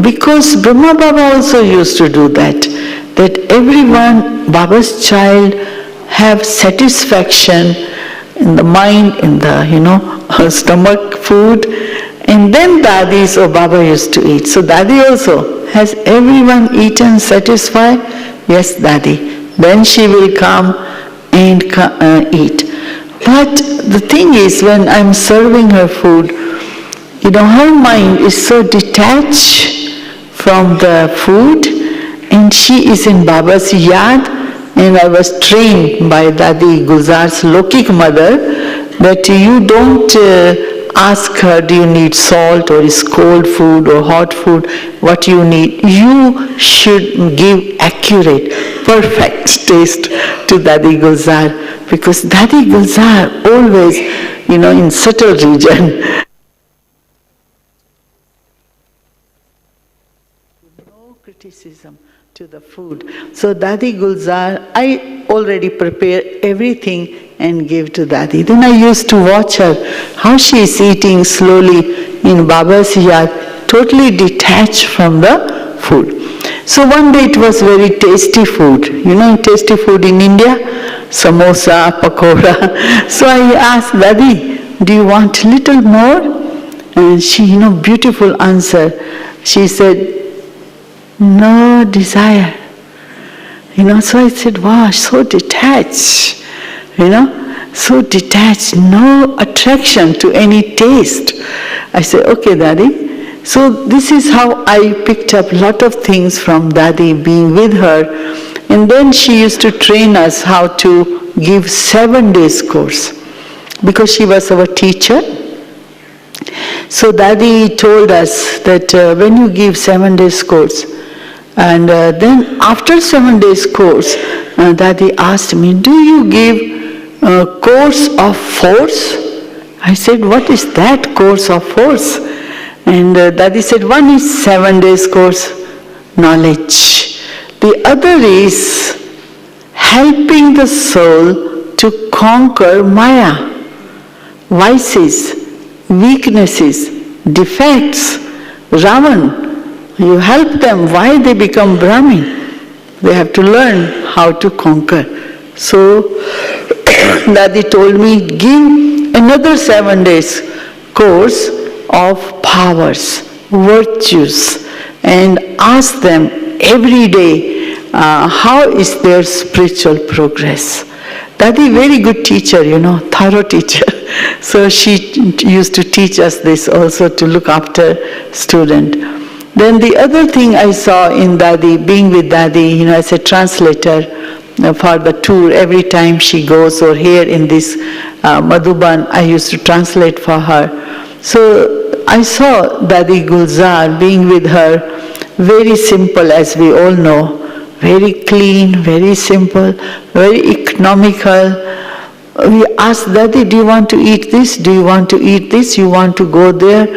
Because Brahma Baba also used to do that. That everyone, Baba's child, have satisfaction in the mind, in the stomach food, and then Dadi's or Baba used to eat. So Dadi also, has everyone eaten satisfied? Yes, Dadi. Then she will come and eat. But the thing is, when I'm serving her food, her mind is so detached from the food, and she is in Baba's yad. And I was trained by Dadi Gulzar's Lokik mother that you don't ask her, do you need salt or is cold food or hot food, what you need. You should give accurate, perfect taste to Dadi Gulzar, because Dadi Gulzar always, in subtle region, no criticism to the food. So Dadi Gulzar, I already prepare everything and give to Dadi. Then I used to watch her, how she is eating slowly in Baba's yard, totally detached from the food. So one day it was very tasty food. Tasty food in India, samosa, pakoda. So I asked Dadi, do you want a little more? And she, beautiful answer. She said, no desire. So I said, wow, so detached, so detached, no attraction to any taste. I said, okay, Dadi. So this is how I picked up a lot of things from Dadi, being with her. And then she used to train us how to give 7 days course, because she was our teacher. So Dadi told us that when you give 7 days course, and then after 7 days course, Dadi asked me, do you give a course of force? I said, what is that course of force? And Dadi said, one is 7 days course, knowledge. The other is helping the soul to conquer Maya, vices, weaknesses, defects, Ravan. You help them, why they become Brahmin? They have to learn how to conquer. So, Dadi told me, give another 7 days course of powers, virtues, and ask them every day, how is their spiritual progress? Dadi, very good teacher, thorough teacher. So she used to teach us this also, to look after student. Then the other thing I saw in Dadi, being with Dadi, as a translator for the tour, every time she goes, or here in this Madhuban, I used to translate for her. So I saw Dadi Gulzar, being with her, very simple, as we all know, very clean, very simple, very economical. We ask Dadi, do you want to eat this? Do you want to eat this? You want to go there?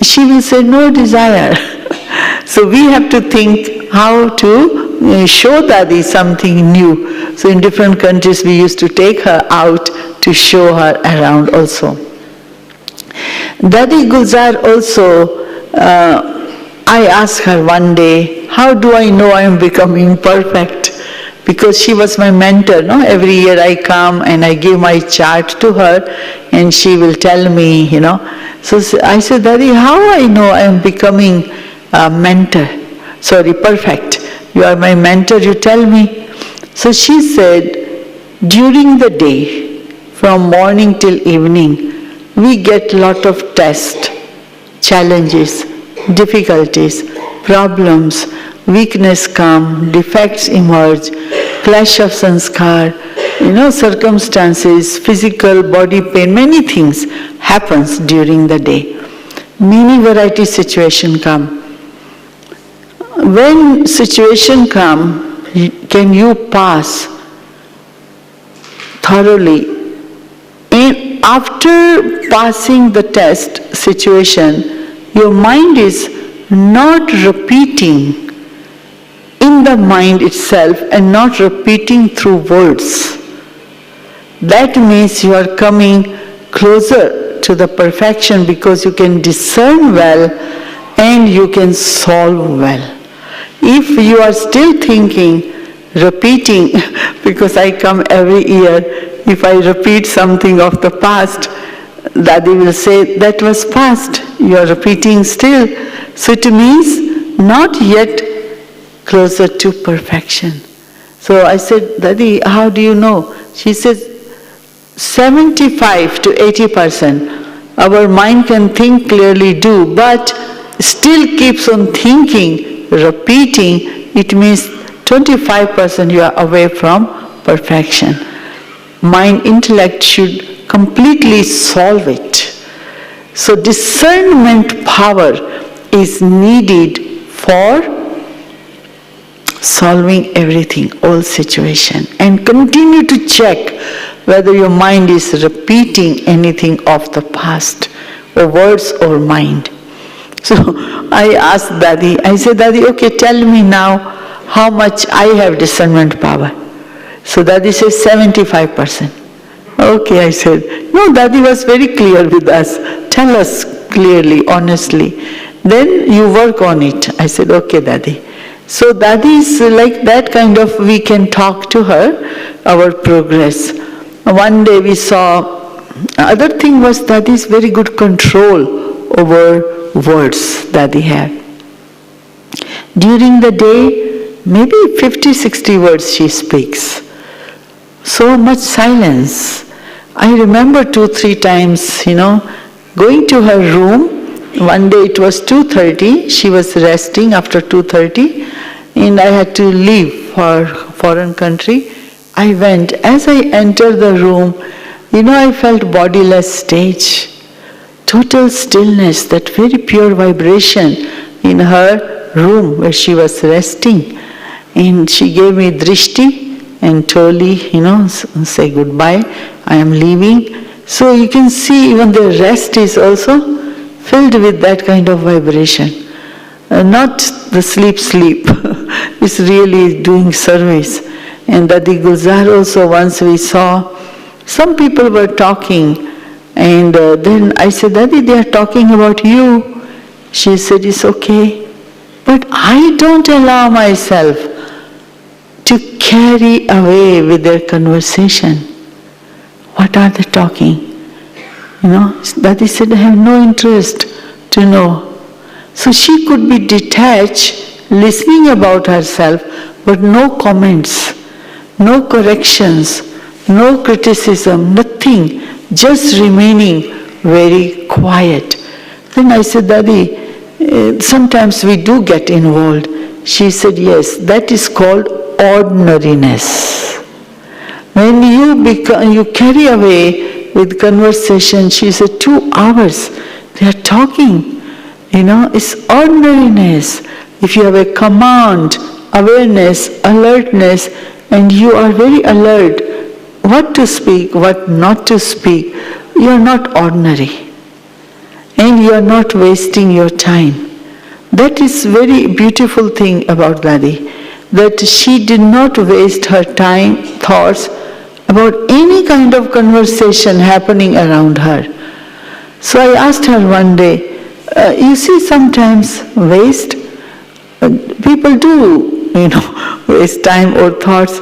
She will say, no desire. So we have to think how to show Dadi something new. So in different countries we used to take her out to show her around also. Dadi Gulzar also, I asked her one day, how do I know I am becoming perfect? Because she was my mentor, Every year I come and I give my chart to her and she will tell me, So I said, Dadi, how I know I am becoming perfect. You are my mentor, you tell me. So she said, during the day, from morning till evening, we get lot of tests, challenges, difficulties, problems, weakness come, defects emerge, clash of sanskar, circumstances, physical, body pain, many things happens during the day. Many variety situation come. When situation come, can you pass thoroughly? And after passing the test situation, your mind is not repeating in the mind itself and not repeating through words. That means you are coming closer to the perfection, because you can discern well and you can solve well. If you are still thinking, repeating, because I come every year, if I repeat something of the past, Dadi will say, that was past, you are repeating still. So it means not yet closer to perfection. So I said, Dadi, how do you know? She says, 75 to 80%. Our mind can think clearly, do, but still keeps on thinking, repeating. It means 25% you are away from perfection. Mind, intellect should completely solve it. So discernment power is needed for solving everything, all situation, and continue to check whether your mind is repeating anything of the past, or words or mind. So I asked Dadi, I said, Dadi, okay, tell me now how much I have discernment power. So Dadi says 75%. Okay, I said, no, Dadi was very clear with us. Tell us clearly, honestly. Then you work on it. I said, okay, Dadi. So Dadi is like that kind of, we can talk to her, our progress. One day we saw, other thing was Dadi's very good control over words Dadi had. During the day, maybe 50, 60 words she speaks. So much silence. I remember 2, 3 times, going to her room. One day it was 2:30, she was resting after 2:30, and I had to leave for foreign country. I went. As I entered the room, I felt bodiless stage. Total stillness, that very pure vibration in her room where she was resting. And she gave me drishti and totally, say goodbye, I am leaving. So you can see even the rest is also filled with that kind of vibration. Not the sleep. It's really doing service. And Dadi Gulzar also, once we saw, some people were talking, and then I said, Dadi, they are talking about you. She said, it's okay. But I don't allow myself to carry away with their conversation. What are they talking? Dadi said, I have no interest to know. So she could be detached, listening about herself, but no comments, no corrections, no criticism, nothing, just remaining very quiet. Then I said, Dadi, sometimes we do get involved. She said, yes, that is called ordinariness. When you carry away with conversation, she said, 2 hours, they are talking. It's ordinariness. If you have a command, awareness, alertness, and you are very alert, what to speak, what not to speak, you are not ordinary. And you are not wasting your time. That is very beautiful thing about Dadi, that she did not waste her time, thoughts, about any kind of conversation happening around her. So I asked her one day, you see sometimes waste, people do, waste time or thoughts.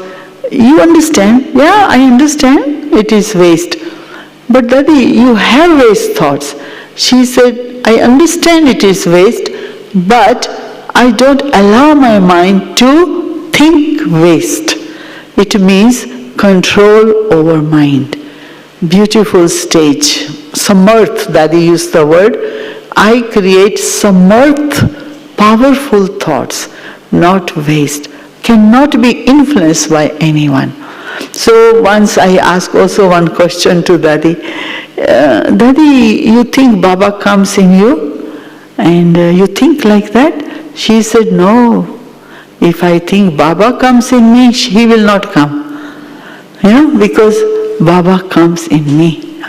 You understand? Yeah, I understand it is waste. But Dadi, you have waste thoughts. She said, I understand it is waste, but I don't allow my mind to think waste. It means control over mind. Beautiful stage. Samarth, Dadi used the word. I create samarth, powerful thoughts, not waste. Cannot be influenced by anyone. So once I asked also one question to Dadi. Dadi, you think Baba comes in you? And you think like that? She said, no. If I think Baba comes in me, he will not come. Because Baba comes in me.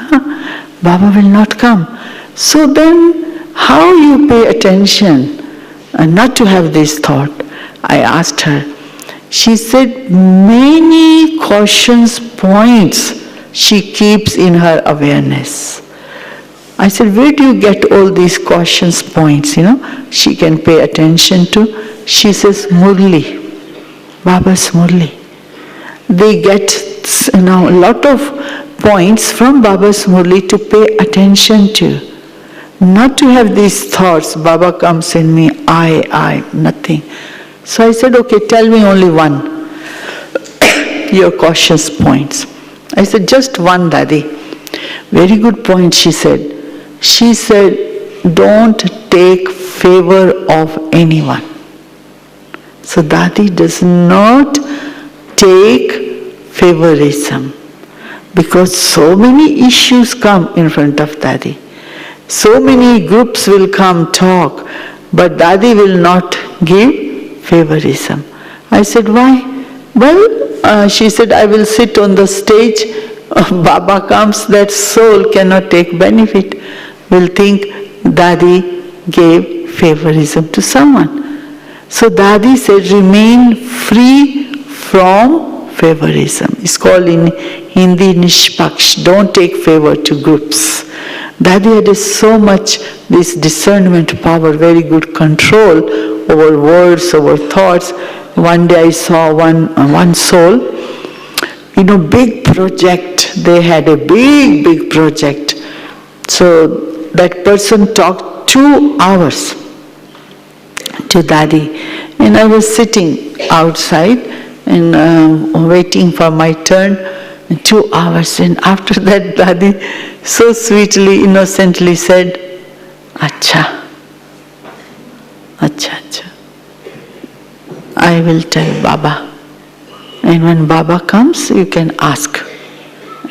Baba will not come. So then, how you pay attention not to have this thought? I asked her. She said many cautions points she keeps in her awareness. I said, where do you get all these questions points, she can pay attention to? She says, Murli, Baba's Murli. They get, a lot of points from Baba's Murli to pay attention to. Not to have these thoughts, Baba comes in me, I, nothing. So I said, okay, tell me only one, your cautious points. I said, just one, Dadi. Very good point, she said. She said, don't take favor of anyone. So Dadi does not take favorism, because so many issues come in front of Dadi. So many groups will come talk, but Dadi will not give favorism. I said, why? Well, she said, I will sit on the stage. Baba comes, that soul cannot take benefit. Will think Dadi gave favorism to someone. So Dadi said, remain free from favorism. It's called in Hindi Nishpaksh. Don't take favor to groups. Dadi had so much this discernment power, very good control over words, over thoughts. One day I saw one soul, big project. They had a big project. So that person talked 2 hours to Dadi. And I was sitting outside and waiting for my turn, 2 hours. And after that, Dadi so sweetly, innocently said, Acha. I will tell Baba. And when Baba comes, you can ask.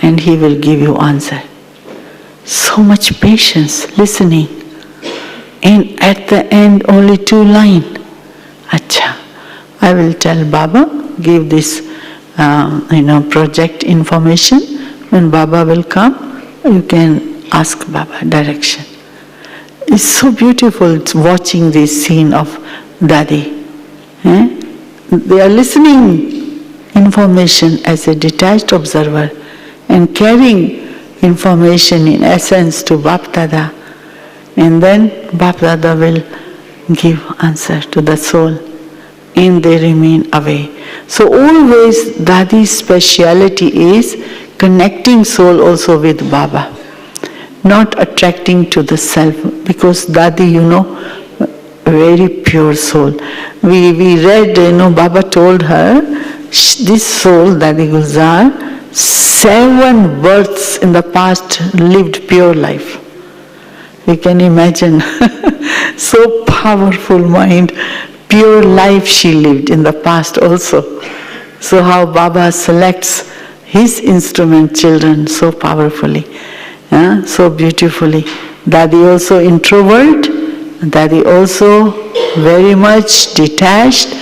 And he will give you answer. So much patience, listening. And at the end, only 2 lines. Acha, I will tell Baba, give this, project information. When Baba will come, you can ask Baba direction. It's so beautiful watching this scene of Dadi. They are listening information as a detached observer and carrying information in essence to Bap Dada, and then Bap Dada will give answer to the soul, and they remain away. So always Dadi's speciality is connecting soul also with Baba, not attracting to the self, because Dadi, very pure soul. We read, Baba told her, this soul, Dadi Gulzar, 7 births in the past lived pure life. You can imagine. So powerful mind, pure life she lived in the past also. So how Baba selects his instrument children so powerfully, so beautifully. Dadi also introvert, Dadi also very much detached,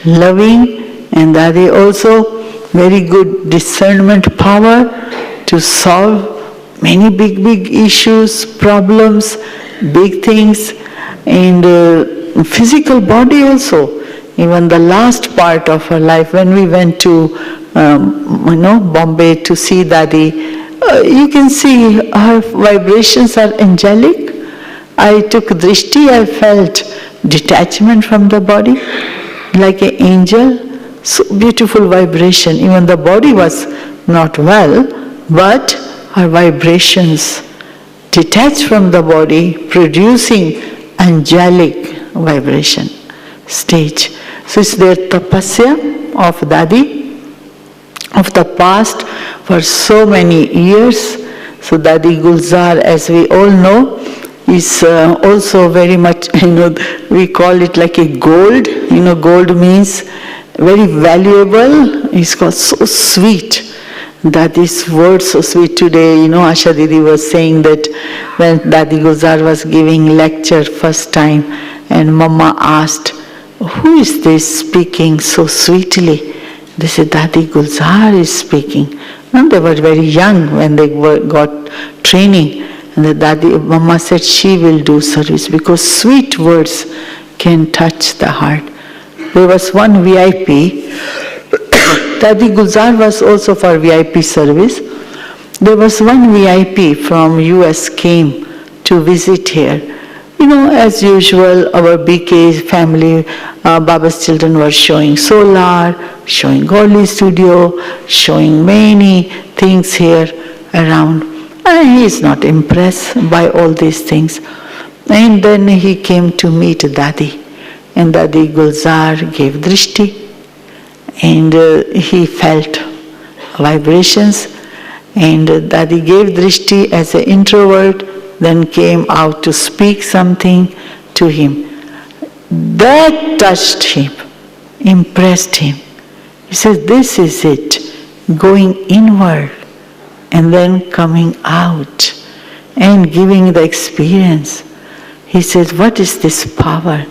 loving, and Dadi also very good discernment power to solve many big issues, problems, big things, and physical body also. Even the last part of her life, when we went to Bombay to see Dadi, you can see her vibrations are angelic. I took drishti, I felt detachment from the body, like an angel. So beautiful vibration. Even the body was not well, but her vibrations detached from the body, producing angelic vibration stage. So it's their tapasya of Dadi, of the past for so many years. So Dadi Gulzar, as we all know, is also very much, we call it like a gold. Gold means very valuable. It's got so sweet. Dadi's words so sweet today. Asha Didi was saying that when Dadi Gulzar was giving lecture first time, and Mama asked, who is this speaking so sweetly? They said, Dadi Gulzar is speaking. And they were very young when they got training. And the Mama said, she will do service, because sweet words can touch the heart. There was one VIP. Dadi Gulzar was also for VIP service. There was one VIP from US came to visit here. As usual, our BK family, Baba's children were showing solar, showing Gauli studio, showing many things here around. And he is not impressed by all these things. And then he came to meet Dadi. And Dadi Gulzar gave drishti. And he felt vibrations. And Dadi gave drishti as an introvert, then came out to speak something to him. That touched him, impressed him. He says, this is it, going inward and then coming out and giving the experience. He says, what is this power?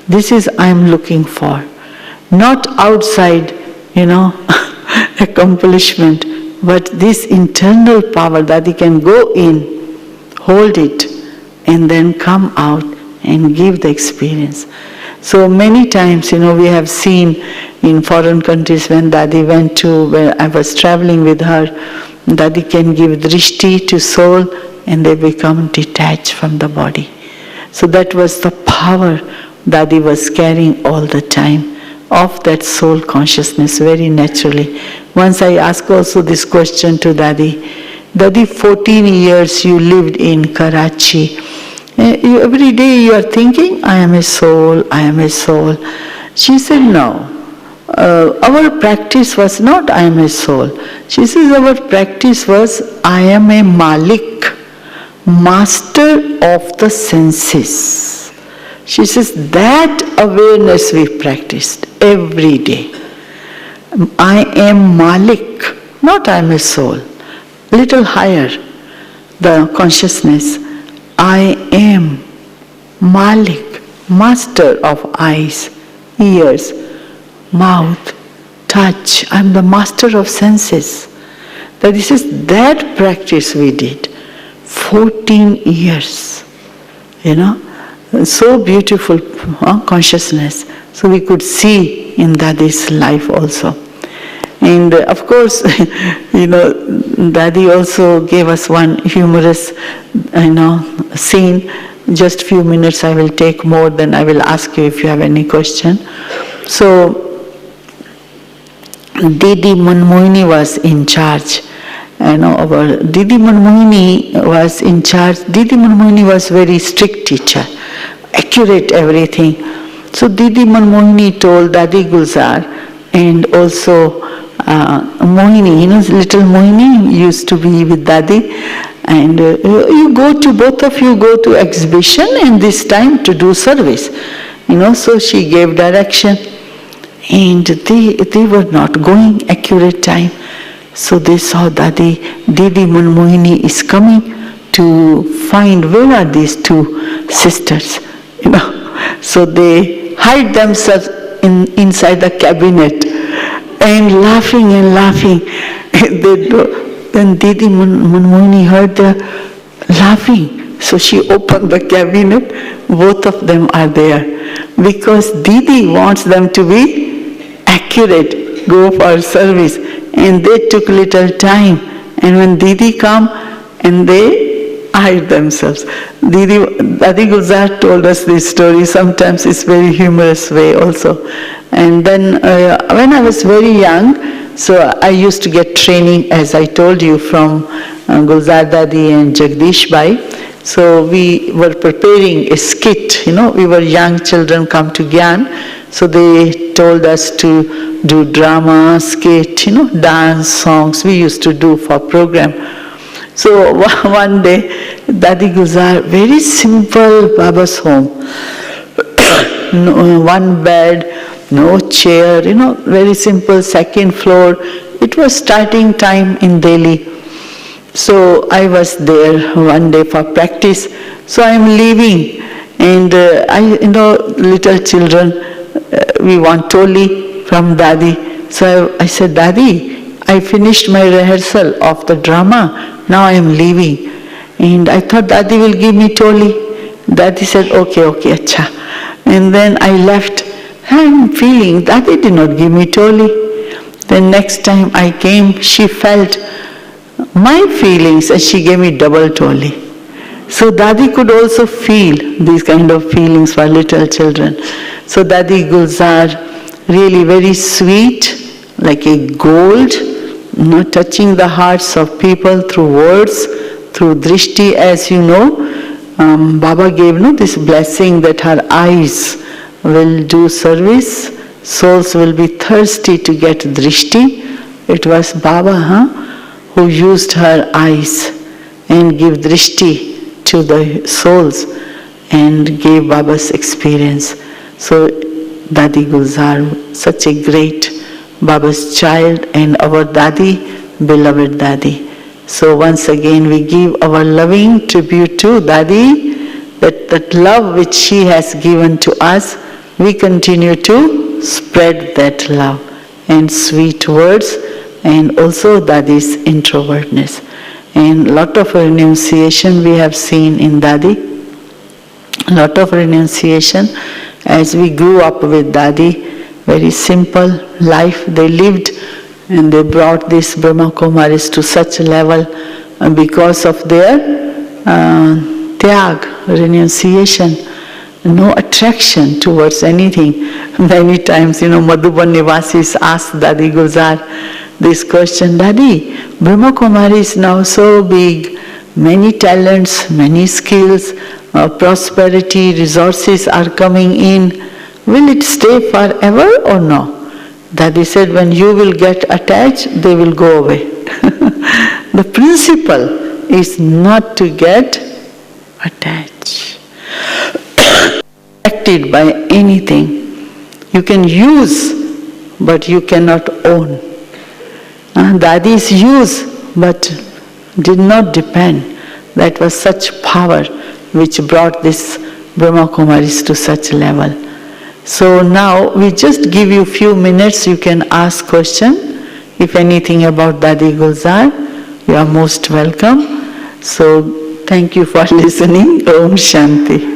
This is I'm looking for. Not outside, accomplishment, but this internal power that he can go in, hold it, and then come out and give the experience. So many times, we have seen in foreign countries when Dadi went to, where I was traveling with her, Dadi can give drishti to soul and they become detached from the body. So that was the power Dadi was carrying all the time of that soul consciousness very naturally. Once I asked also this question to Dadi, 14 years you lived in Karachi. Every day you are thinking, I am a soul, I am a soul. She said, no. Our practice was not, I am a soul. She says, our practice was, I am a Malik, master of the senses. She says, that awareness we practiced every day. I am Malik, not I am a soul. Little higher, the consciousness. I am Malik, master of eyes, ears, mouth, touch. I am the master of senses. This is that practice we did. 14 years. So beautiful consciousness. So we could see in Dadi's life also. And of course, Dadi also gave us one humorous, scene. Just few minutes I will take more, then I will ask you if you have any question. So, Didi Manmohini was in charge. Our Didi Manmohini was in charge. Didi Manmohini was very strict teacher, accurate everything. So Didi Manmohini told Dadi Gulzar and also Mohini, little Mohini used to be with Dadi, and both of you go to exhibition and this time to do service. So she gave direction and they were not going accurate time. So they saw Didi Manmohini is coming to find where are these two sisters. So they hide themselves inside the cabinet and laughing. Then Didi Manmohini heard the laughing. So she opened the cabinet, both of them are there. Because Didi wants them to be accurate, go for service. And they took little time. And when Didi come, and they hide themselves. Dadi Gulzar told us this story. Sometimes it's very humorous way also. And then when I was very young, so I used to get training, as I told you, from Gulzar Dadi and Jagdish Bhai. So we were preparing a skit, we were young children come to Gyan. So they told us to do drama, skit, dance, songs. We used to do for program. So one day, Dadi Gulzar, very simple Baba's home. No, one bed, no chair, very simple, second floor. It was starting time in Delhi. So I was there one day for practice. So I am leaving, and little children, we want toli from Dadi. So I said, Dadi, I finished my rehearsal of the drama. Now I am leaving. And I thought Dadi will give me toli. Dadi said, okay, acha. And then I left. I am feeling Dadi did not give me toli. Then next time I came, she felt my feelings and she gave me double toli. So Dadi could also feel these kind of feelings for little children. So Dadi Gulzar, really very sweet, like a gold, touching the hearts of people through words, through drishti, as you know. Baba gave this blessing that her eyes will do service, souls will be thirsty to get drishti. It was Baba who used her eyes and give drishti to the souls and gave Baba's experience. So Dadi Gulzar, such a great Baba's child and our Dadi, beloved Dadi. So once again we give our loving tribute to Dadi, that love which she has given to us, we continue to spread that love and sweet words, and also Dadi's introvertness. And lot of renunciation we have seen in Dadi, lot of renunciation as we grew up with Dadi. Very simple life they lived, and they brought these Brahma Kumaris to such a level because of their tyag, renunciation, no attraction towards anything. Many times, Madhuban Nivasis asked Dadi Gulzar this question, Dadi, Brahma Kumari is now so big, many talents, many skills, prosperity, resources are coming in. Will it stay forever or no? Dadi said, when you will get attached, they will go away. The principle is not to get attached, affected by anything. You can use, but you cannot own. Dadi's use, but did not depend. That was such power which brought this Brahma Kumaris to such level. So now we just give you few minutes, you can ask question. If anything about Dadi Gulzar, you are most welcome. So thank you for listening. Om Shanti.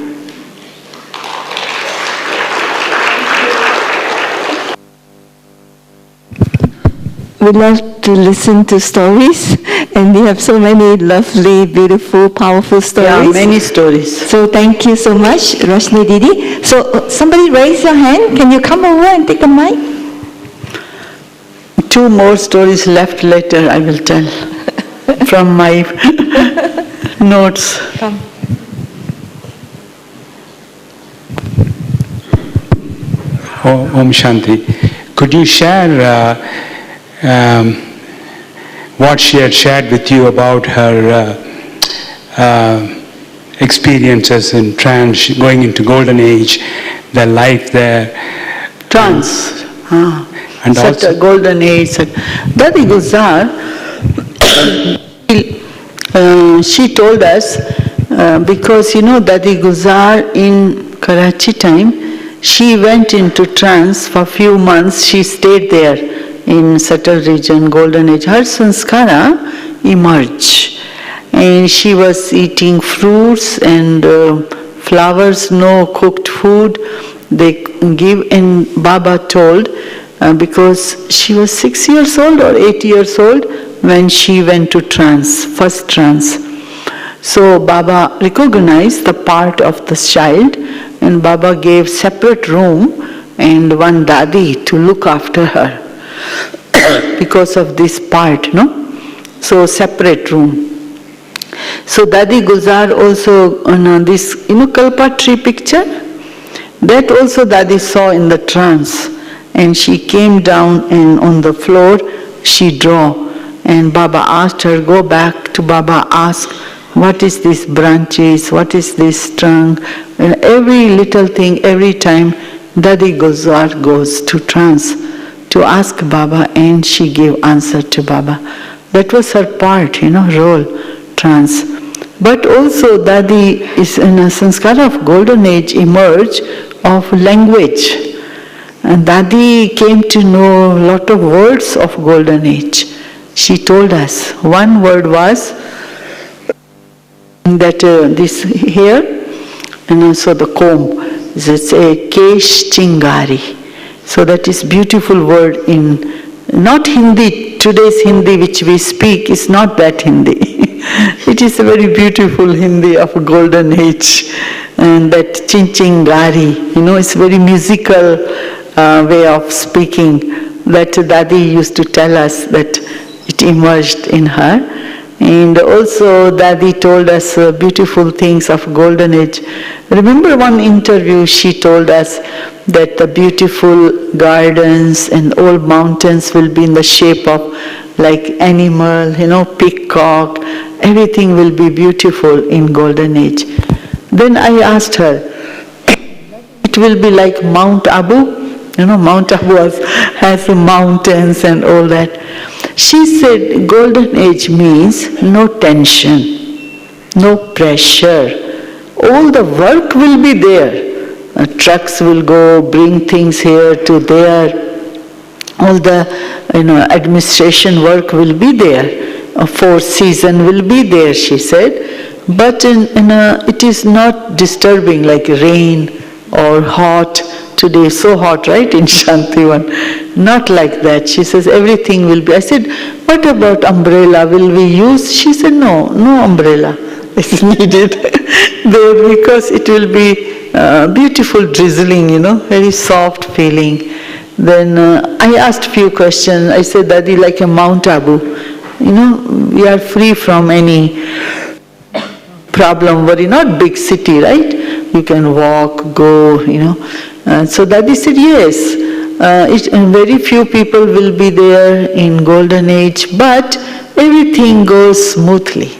We love to listen to stories, and we have so many lovely, beautiful, powerful stories. Yeah, many stories. So thank you so much, Rajni Didi. So somebody raise your hand. Can you come over and take a mic? 2 more stories left later, I will tell from my notes. Come. Om Shanti. Could you share what she had shared with you about her experiences in trance, going into golden age, their life there? Trance. And such also, a golden age. Dadi Gulzar, she told us, because Dadi Gulzar in Karachi time, she went into trance for few months, she stayed there in Satal region, golden age. Her sanskara emerged, and she was eating fruits and flowers, no cooked food they give. And Baba told, because she was 6 years old or 8 years old when she went to trance, first trance. So Baba recognized the part of the child, and Baba gave separate room and one Dadi to look after her because of this part, So separate room. So Dadi Gulzar also, this, Kalpa tree picture, that also Dadi saw in the trance. And she came down and on the floor she drew. And Baba asked her, go back to Baba, ask, what is this branches, what is this trunk? And every little thing, every time Dadi Gulzar goes to trance to ask Baba, and she gave answer to Baba. That was her part, role, trance. But also Dadi is in a sanskara of golden age emerge of language. And Dadi came to know a lot of words of golden age. She told us, one word was that this here, and also the comb, it's a kesh chingari. So that is beautiful word in, not Hindi, today's Hindi which we speak is not that Hindi. It It is a very beautiful Hindi of a golden age. And that Chinchingari, it's very musical way of speaking that Dadi used to tell us that it emerged in her. And also Dadi told us beautiful things of golden age. Remember one interview she told us that the beautiful gardens and old mountains will be in the shape of like animal, peacock, everything will be beautiful in golden age. Then I asked her, it will be like Mount Abu? Mount Abu has mountains and all that. She said golden age means no tension, no pressure. All the work will be there. Trucks will go, bring things here to there. All the administration work will be there. A fourth season will be there, she said. But it is not disturbing like rain or hot. Today is so hot, right, in Shantivan. Not like that. She says everything will be. I said, what about umbrella? Will we use? She said, no umbrella is needed there because it will be beautiful drizzling, very soft feeling. Then I asked few questions. I said, Dadi, like a Mount Abu, we are free from any problem, worry, not big city, right? You can walk, go, So Dadi said, yes, very few people will be there in golden age, but everything goes smoothly.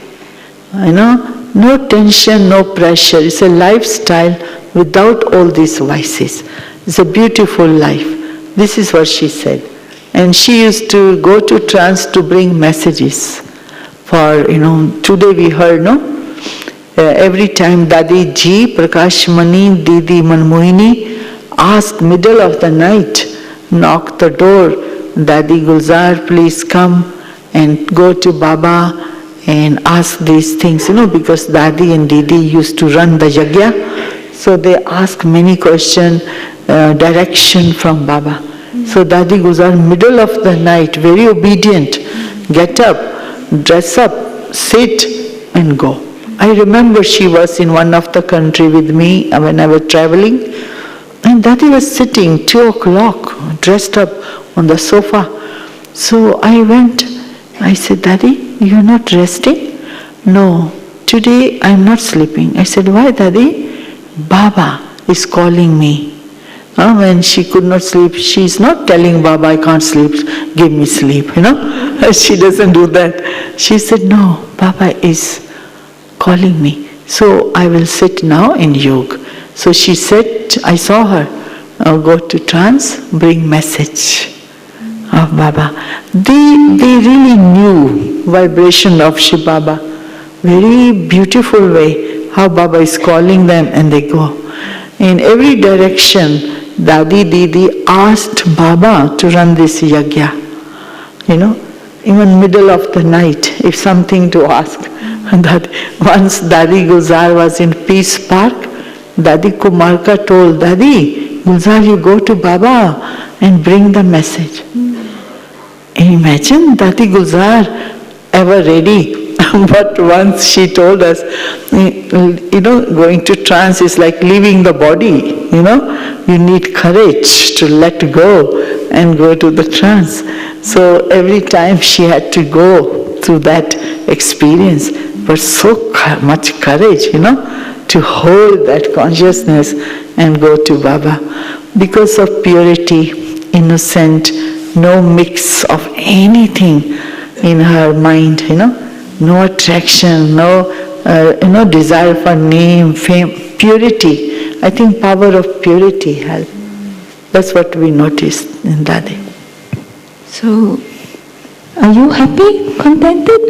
No tension, no pressure. It's a lifestyle without all these vices. It's a beautiful life. This is what she said. And she used to go to trance to bring messages for, today we heard, every time Dadi Ji, Prakash Mani, Didi Manmohini ask middle of the night, knock the door, Dadi Gulzar, please come and go to Baba and ask these things, because Dadi and Didi used to run the yagya, so they ask many questions, direction from Baba. So Dadi Gulzar, middle of the night, very obedient, get up, dress up, sit and go. I remember she was in one of the country with me when I was traveling, and Dadi was sitting 2 o'clock, dressed up on the sofa. So I went, I said, Dadi, you're not resting? No, today I'm not sleeping. I said, why, Dadi? Baba is calling me. When she could not sleep, she's not telling Baba, I can't sleep, give me sleep, She doesn't do that. She said, no, Baba is calling me. So I will sit now in yoga. So she said, I saw her go to trance, bring message of Baba. They really knew vibration of Shiv Baba. Very beautiful way how Baba is calling them and they go. In every direction, Dadi Didi asked Baba to run this yagya. Even middle of the night, if something to ask. That once Dadi Gulzar was in Peace Park, Dadi Kumarka told, Dadi Gulzar, you go to Baba and bring the message. Imagine Dadi Gulzar ever ready. But once she told us, going to trance is like leaving the body, You need courage to let go and go to the trance. So every time she had to go through that experience, but so much courage, to hold that consciousness and go to Baba. Because of purity, innocent, no mix of anything in her mind, no attraction, no desire for name, fame, purity. I think power of purity helped. That's what we noticed in Dadi. So, are you happy, contented?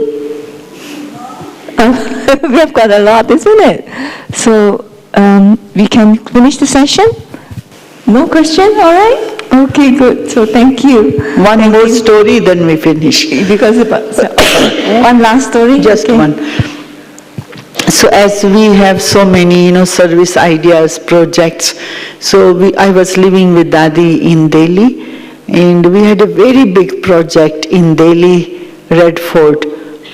We have got a lot, isn't it? So, we can finish the session? No question, all right? Okay, good. So thank you. One more story, then we finish. Because one last story? Just okay. One. So as we have so many, service ideas, projects, so I was living with Dadi in Delhi, and we had a very big project in Delhi, Red Fort,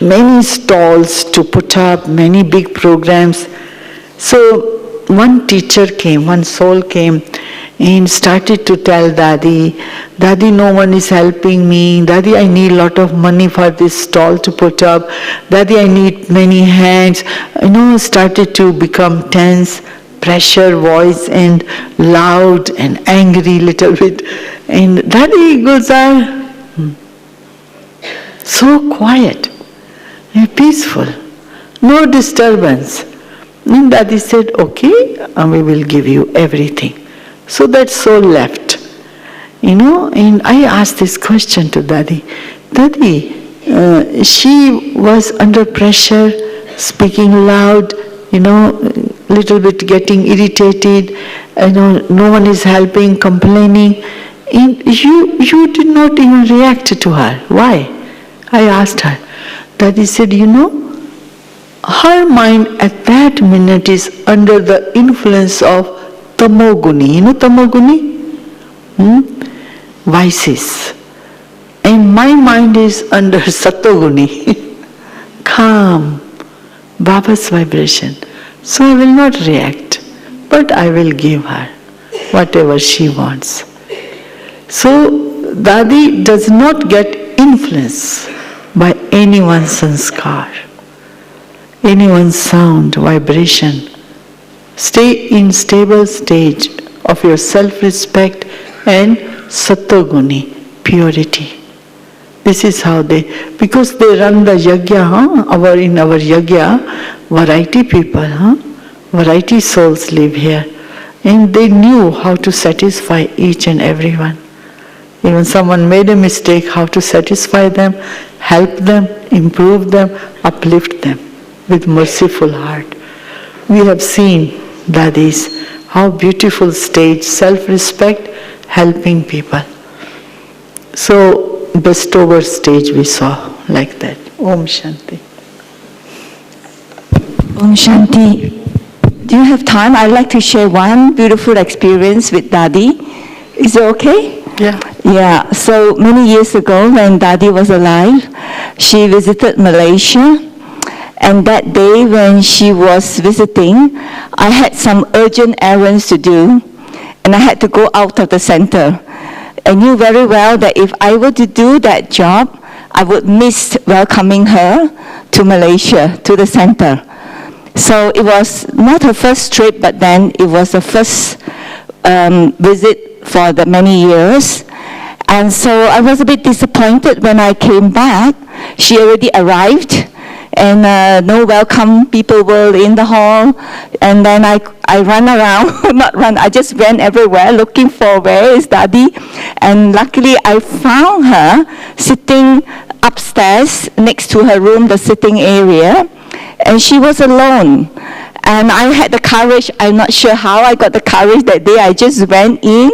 many stalls to put up, many big programs. So one teacher came, one soul came and started to tell Dadi, Dadi, no one is helping me. Dadi, I need a lot of money for this stall to put up. Dadi, I need many hands. Started to become tense, pressure voice and loud and angry little bit. And Dadi Gulzar, so quiet and peaceful, no disturbance. And Dadi said, okay, we will give you everything. So that soul left, and I asked this question to Dadi. Dadi, she was under pressure, speaking loud, little bit getting irritated, no one is helping, complaining. And you did not even react to her. Why? I asked her. Dadi said, her mind at that minute is under the influence of tamoguni. Tamoguni? Vices. And my mind is under satoguni. Calm. Baba's vibration. So I will not react, but I will give her whatever she wants. So Dadi does not get influence by anyone's sanskar, anyone's sound, vibration. Stay in stable stage of your self-respect and satoguni, purity. This is how because they run the yajna, in our yajna, variety people, variety souls live here. And they knew how to satisfy each and everyone. Even someone made a mistake, how to satisfy them, help them, improve them, uplift them with merciful heart. We have seen Dadis, how beautiful stage, self-respect, helping people. So, bestower stage we saw like that. Om Shanti. Om Shanti. Do you have time? I'd like to share one beautiful experience with Dadi. Is it okay? Yeah. Yeah, so many years ago when Dadi was alive, she visited Malaysia. And that day when she was visiting, I had some urgent errands to do. And I had to go out of the center. I knew very well that if I were to do that job, I would miss welcoming her to Malaysia, to the center. So it was not her first trip, but then it was the first visit for the many years. And so I was a bit disappointed when I came back. She already arrived, and no welcome people were in the hall. And then I ran around, I just ran everywhere looking for where is Dadi. And luckily I found her sitting upstairs next to her room, the sitting area. And she was alone. And I had the courage, I'm not sure how I got the courage that day. I just went in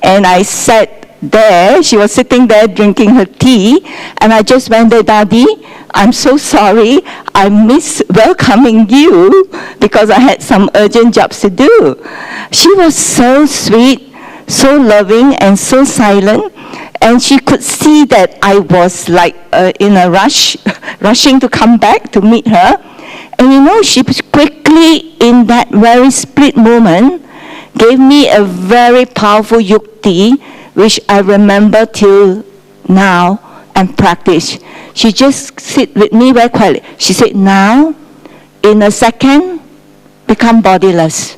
and I sat there. She was sitting there drinking her tea. And I just went there, Dadi, I'm so sorry. I miss welcoming you because I had some urgent jobs to do. She was so sweet, so loving, and so silent. And she could see that I was like in a rush, rushing to come back to meet her. And she quickly, in that very split moment, gave me a very powerful yukti, which I remember till now and practice. She just sit with me very quietly. She said, now, in a second, become bodiless.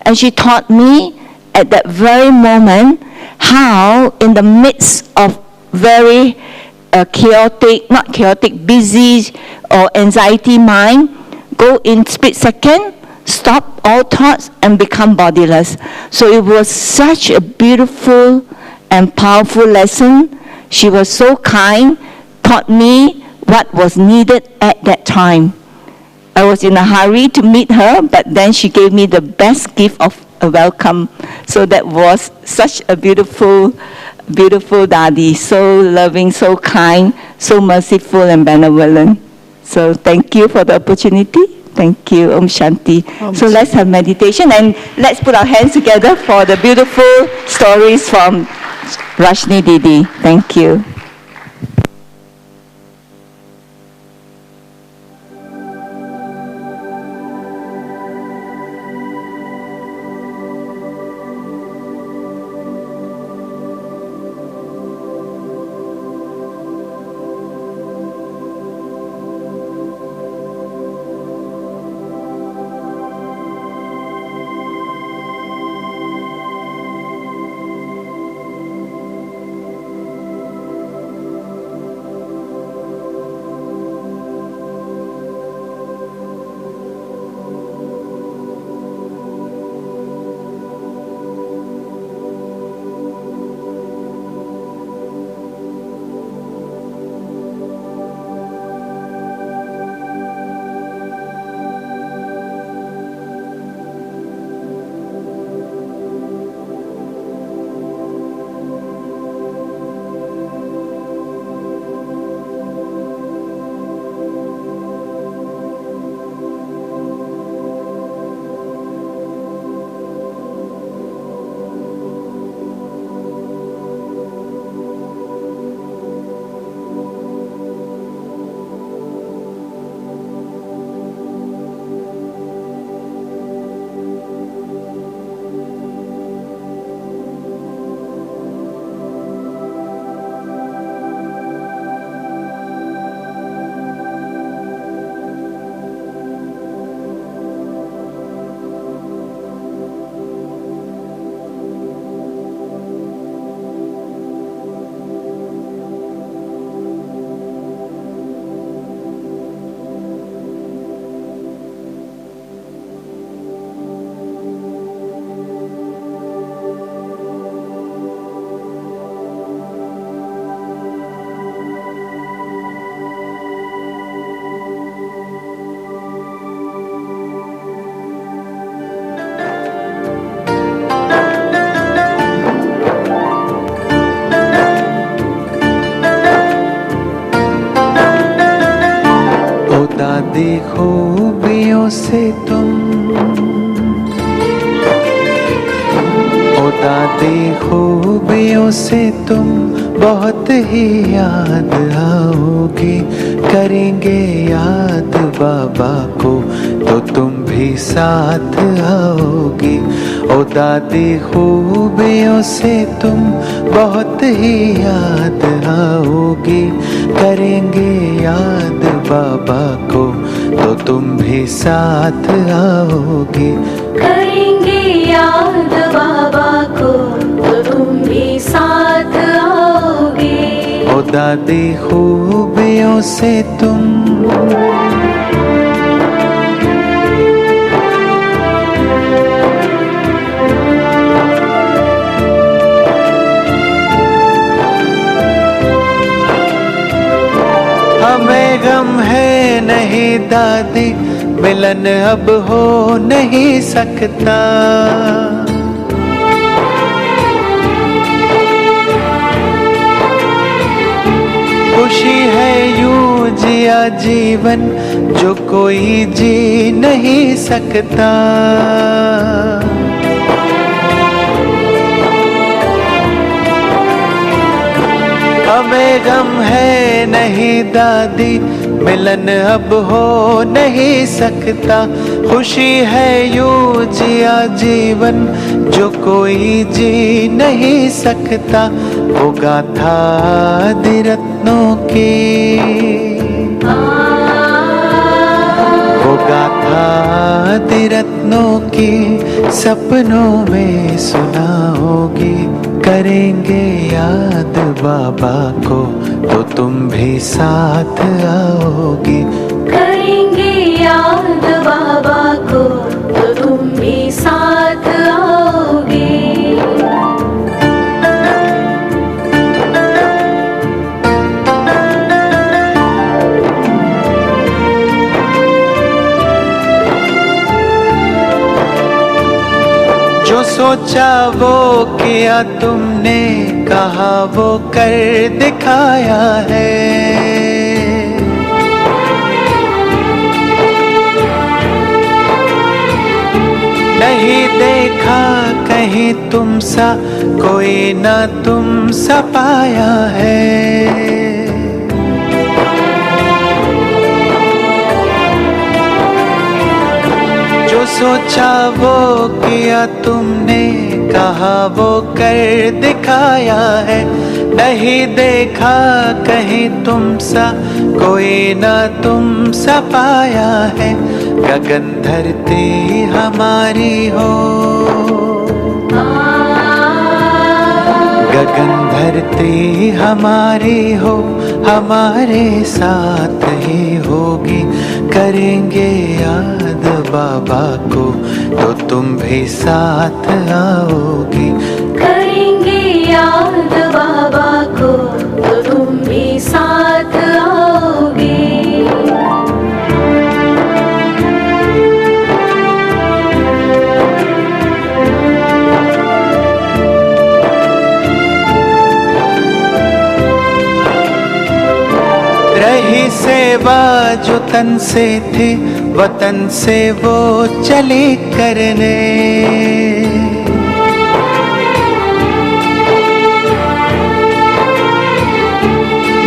And she taught me at that very moment how in the midst of very busy or anxiety mind, go in split second, stop all thoughts and become bodiless. So it was such a beautiful and powerful lesson. She was so kind, taught me what was needed at that time. I was in a hurry to meet her, but then she gave me the best gift of a welcome. So that was such a beautiful, beautiful Dadi, so loving, so kind, so merciful and benevolent. So thank you for the opportunity. Thank you, Om Shanti. So let's have meditation and let's put our hands together for the beautiful stories from Rajni Didi. Thank you. खूबियों से तुम बहुत ही याद आओगे। करेंगे याद बाबा को तो तुम भी साथ आओगे। ओ दादी खूबियों से तुम बहुत ही याद आओगे। करेंगे याद बाबा को तो तुम भी साथ आओगे। करेंगे याद बाबा को तो तुम भी साथ आओगे। ओ दादी खूबियों से तुम हमें गम है नहीं दादी, मिलन अब हो नहीं सकता। खुशी है यूं जिया जीवन जो कोई जी नहीं सकता। हमें गम है नहीं दादी, मिलन अब हो नहीं सकता। खुशी है यूं जिया जीवन जो कोई जी नहीं सकता। वो गाथा आदि रत्नों की, वो गाथा आदि रत्नों की सपनों में सुनाओगी। करेंगे याद बाबा को तो तुम भी साथ आओगी। करेंगे याद बाबा को तो तुम भी साथ आओगे। जो सोचा वो किया तुमने, कहा वो कर दिखाया है। नहीं देखा कहीं तुम सा कोई ना तुम सा पाया है। जो सोचा वो किया तुमने, कहा वो कर दिखाया है। नहीं देखा कहीं तुम सा कोई ना तुम सा पाया है। गगन धरती हमारी हो, गगन धरती हमारी हो, हमारे साथ ही होगी। करेंगे याद बाबा को तो तुम भी साथ आओगी। करेंगे याद बाबा को तो तुम भी साथ आओगे। रही सेवा जो तन से थी, वतन से वो चली करने।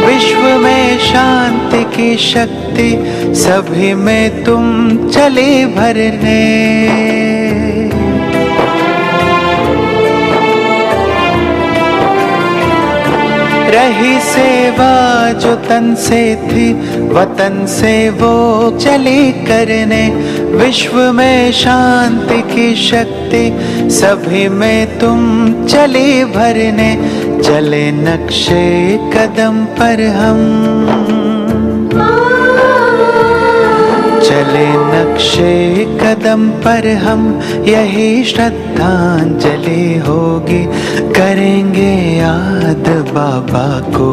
विश्व में शांति की शक्ति सभी में तुम चली भरने। रही सेवा जो तन से थी, वतन से वो चली करने। विश्व में शांति की शक्ति सभी में तुम चली भरने। चले नक्शे कदम पर हम, चले नक्शे कदम पर हम, यही श्रद्धांजलि होगी। करेंगे याद बाबा को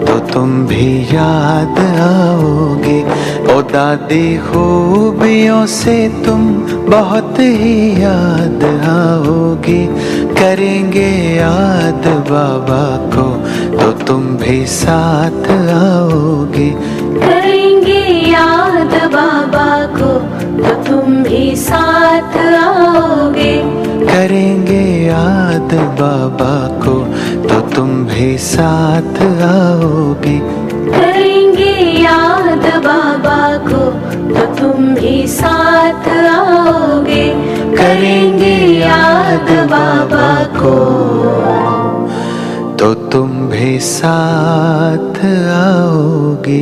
तो तुम भी याद आओगे। ओ दादी खूबियों से तुम बहुत ही याद आओगी। करेंगे याद बाबा को तो तुम भी साथ आओगे। करेंगे याद बाबा को तो तुम भी साथ आओगे। करेंगे करेंगे याद बाबा को तो तुम भी साथ आओगे। करेंगे याद बाबा को तो तुम भी साथ आओगे। करेंगे याद बाबा को तो तुम भी साथ आओगे।